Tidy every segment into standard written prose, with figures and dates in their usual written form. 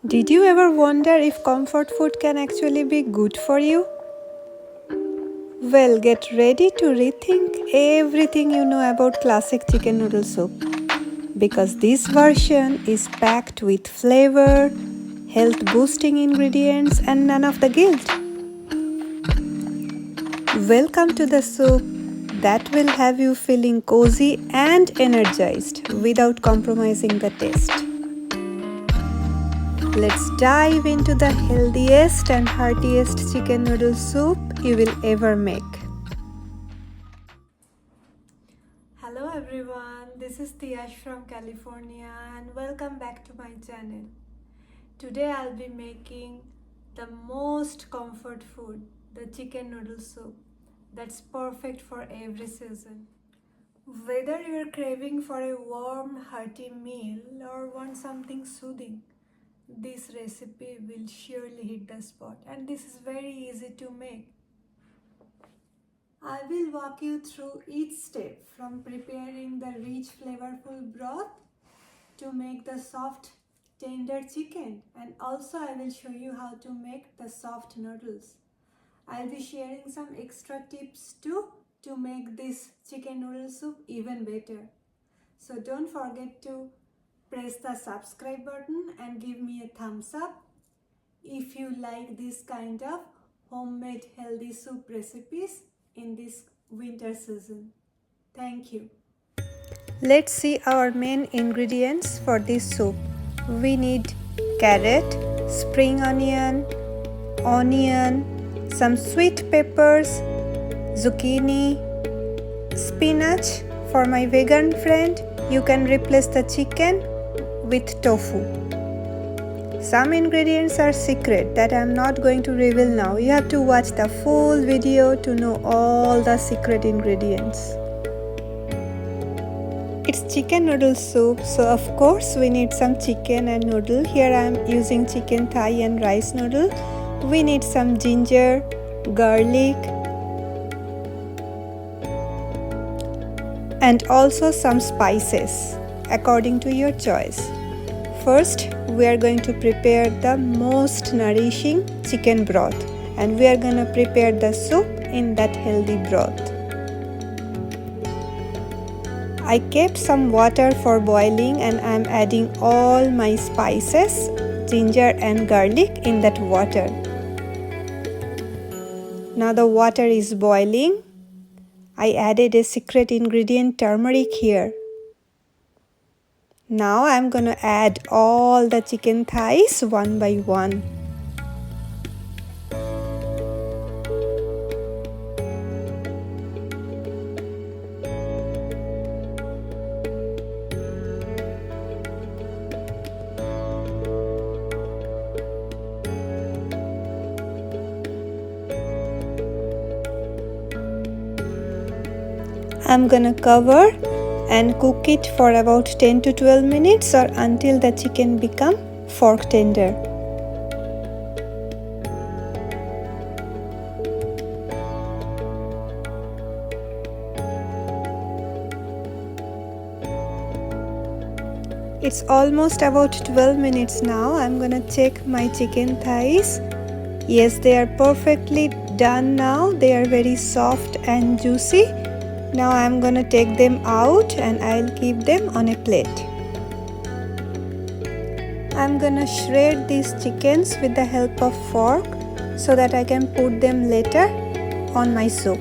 Did you ever wonder if comfort food can actually be good for you? Well, get ready to rethink everything you know about classic chicken noodle soup because this version is packed with flavor, health boosting ingredients, and none of the guilt. Welcome to the soup that will have you feeling cozy and energized without compromising the taste. Let's dive into the healthiest and heartiest chicken noodle soup you will ever make. Hello everyone, this is Tiash from California and welcome back to my channel. Today I'll be making the most comfort food, the chicken noodle soup that's perfect for every season. Whether you're craving for a warm, hearty meal or want something soothing, this recipe will surely hit the spot, and this is very easy to make. I will walk you through each step from preparing the rich flavorful broth to make the soft tender chicken, and also I will show you how to make the soft noodles. I'll be sharing some extra tips too to make this chicken noodle soup even better. So don't forget to press the subscribe button and give me a thumbs up if you like this kind of homemade healthy soup recipes in this winter season. Thank you. Let's see our main ingredients for this soup. We need carrot, spring onion, some sweet peppers, zucchini, spinach. For my vegan friend, you can replace the chicken with tofu. Some ingredients are secret that I am not going to reveal now. You have to watch the full video to know all the secret ingredients. It's chicken noodle soup, so of course we need some chicken and noodle. Here I am using chicken thigh and rice noodle. We need some ginger, garlic, and also some spices according to your choice. First, we are going to prepare the most nourishing chicken broth, and we are going to prepare the soup in that healthy broth. I kept some water for boiling and I am adding all my spices, ginger and garlic in that water. Now the water is boiling. I added a secret ingredient, turmeric here. Now I'm gonna add all the chicken thighs one by one. I'm gonna cover and cook it for about 10 to 12 minutes or until the chicken become fork tender. It's almost about 12 minutes now. I'm gonna check my chicken thighs. Yes, they are perfectly done now. They are very soft and juicy. Now I'm gonna take them out and I'll keep them on a plate. I'm gonna shred these chickens with the help of fork so that I can put them later on my soup.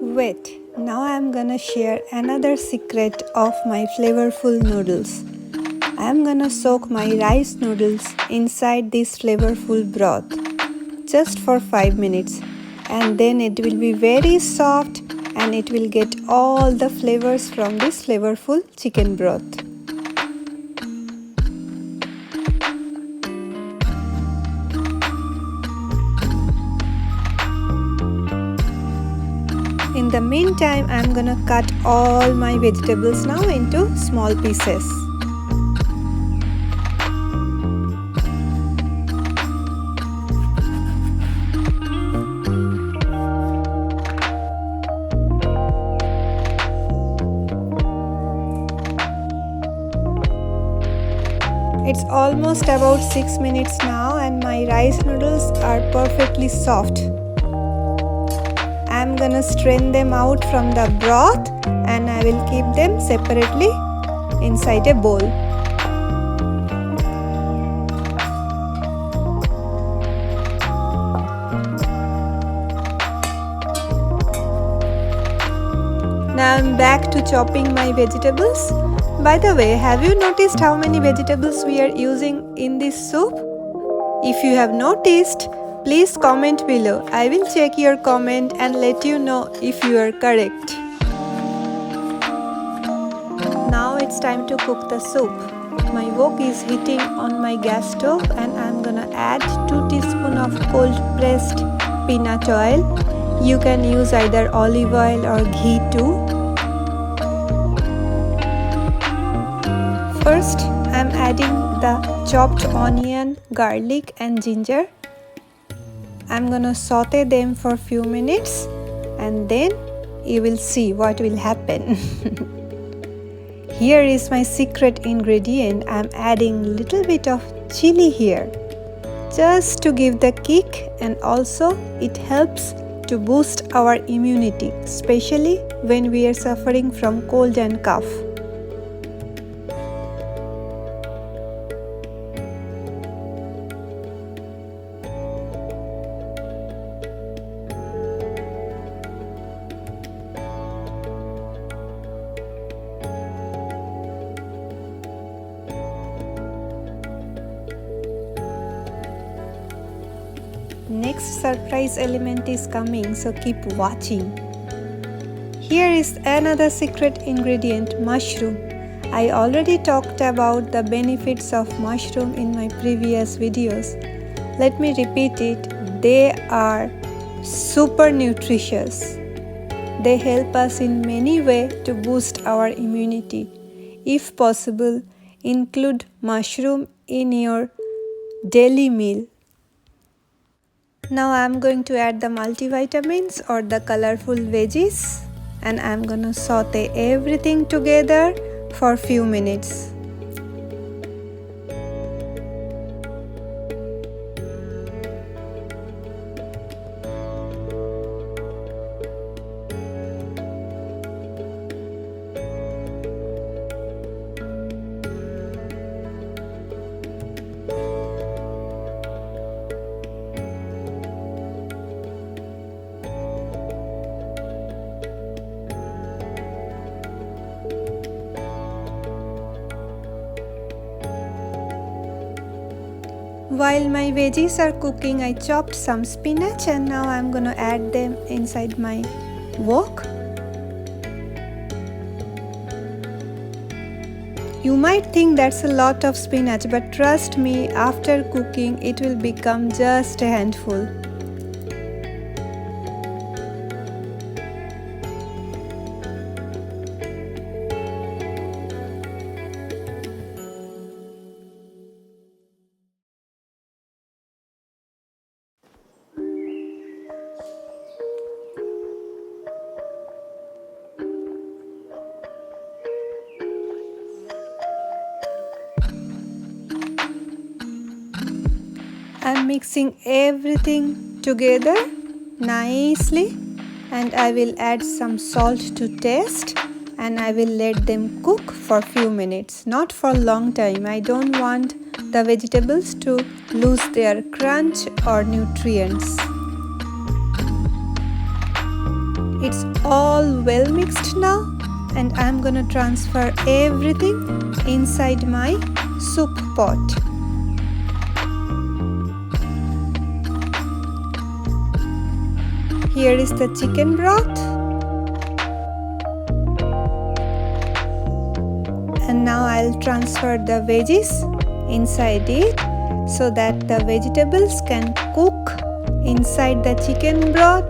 Wait, now I'm gonna share another secret of my flavorful noodles. I'm gonna soak my rice noodles inside this flavorful broth just for 5 minutes, and then it will be very soft and it will get all the flavors from this flavorful chicken broth. In the meantime, I'm gonna cut all my vegetables now into small pieces. It's almost about 6 minutes now and my rice noodles are perfectly soft. I'm gonna strain them out from the broth and I will keep them separately inside a bowl. Now I'm back to chopping my vegetables. By the way, have you noticed how many vegetables we are using in this soup? If you have noticed, please comment below. I will check your comment and let you know if you are correct. Now it's time to cook the soup. My wok is heating on my gas stove and I'm gonna add 2 teaspoons of cold pressed peanut oil. You can use either olive oil or ghee too. First, I'm adding the chopped onion, garlic and ginger. I'm gonna saute them for a few minutes and then you will see what will happen. Here is my secret ingredient. I'm adding a little bit of chili here just to give the kick, and also it helps to boost our immunity, especially when we are suffering from cold and cough. Next surprise element is coming, so keep watching. Here is another secret ingredient, mushroom. I already talked about the benefits of mushroom in my previous videos. Let me repeat it. They are super nutritious. They help us in many ways to boost our immunity. If possible, include mushroom in your daily meal. Now I'm going to add the multivitamins or the colorful veggies and I'm gonna saute everything together for a few minutes. While my veggies are cooking, I chopped some spinach and now I'm gonna add them inside my wok. You might think that's a lot of spinach, but trust me, after cooking it will become just a handful. I'm mixing everything together nicely and I will add some salt to taste and I will let them cook for a few minutes, not for a long time. I don't want the vegetables to lose their crunch or nutrients. It's all well mixed now and I'm gonna transfer everything inside my soup pot. Here is the chicken broth and now I'll transfer the veggies inside it so that the vegetables can cook inside the chicken broth,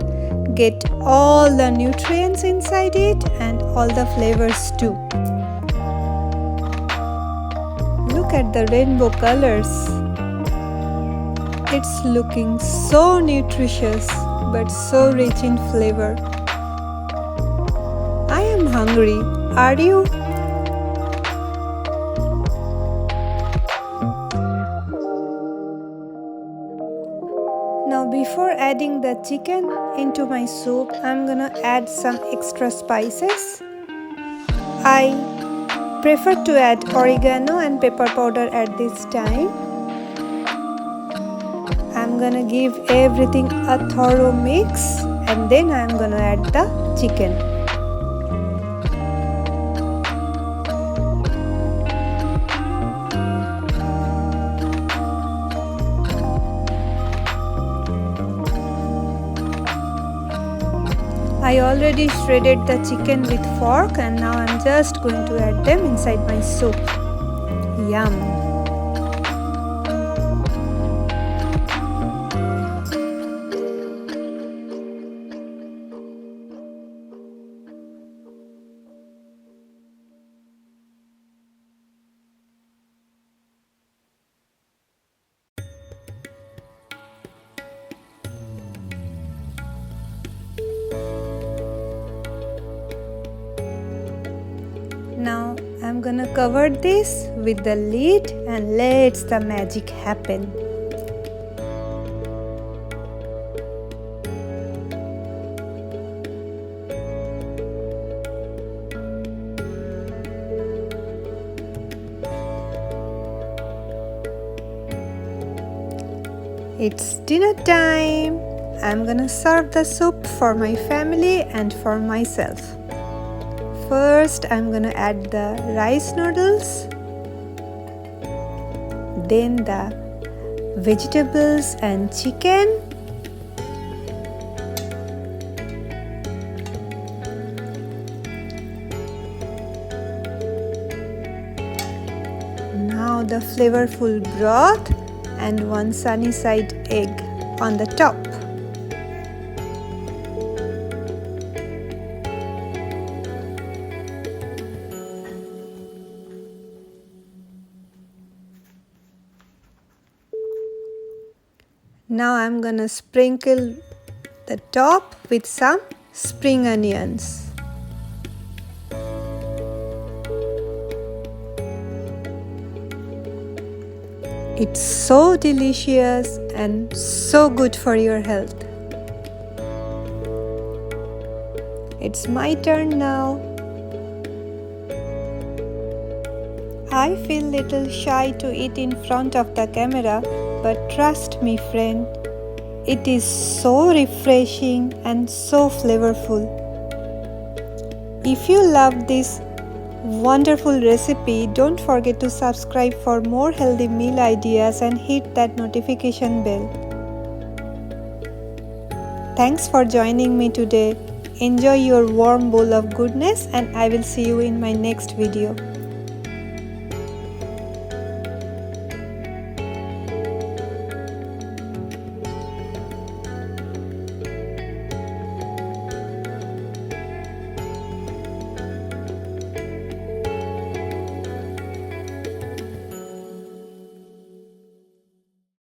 get all the nutrients inside it and all the flavors too. Look at the rainbow colors. It's looking so nutritious but so rich in flavor. I am hungry. Are you? adding the chicken into my soup, I'm gonna add some extra spices. I prefer to add oregano and pepper powder at this time. I'm gonna give everything a thorough mix and then I'm gonna add the chicken. I already shredded the chicken with fork and now I'm just going to add them inside my soup. Yum! Now I'm gonna cover this with the lid and let the magic happen. It's dinner time. I'm gonna serve the soup for my family and for myself. First, I'm gonna add the rice noodles, then the vegetables and chicken, now the flavorful broth and one sunny side egg on the top. Now I'm gonna sprinkle the top with some spring onions. It's so delicious and so good for your health. It's my turn now. I feel little shy to eat in front of the camera, but trust me friend, it is so refreshing and so flavorful. If you love this wonderful recipe, don't forget to subscribe for more healthy meal ideas and hit that notification bell. Thanks for joining me today. Enjoy your warm bowl of goodness and I will see you in my next video.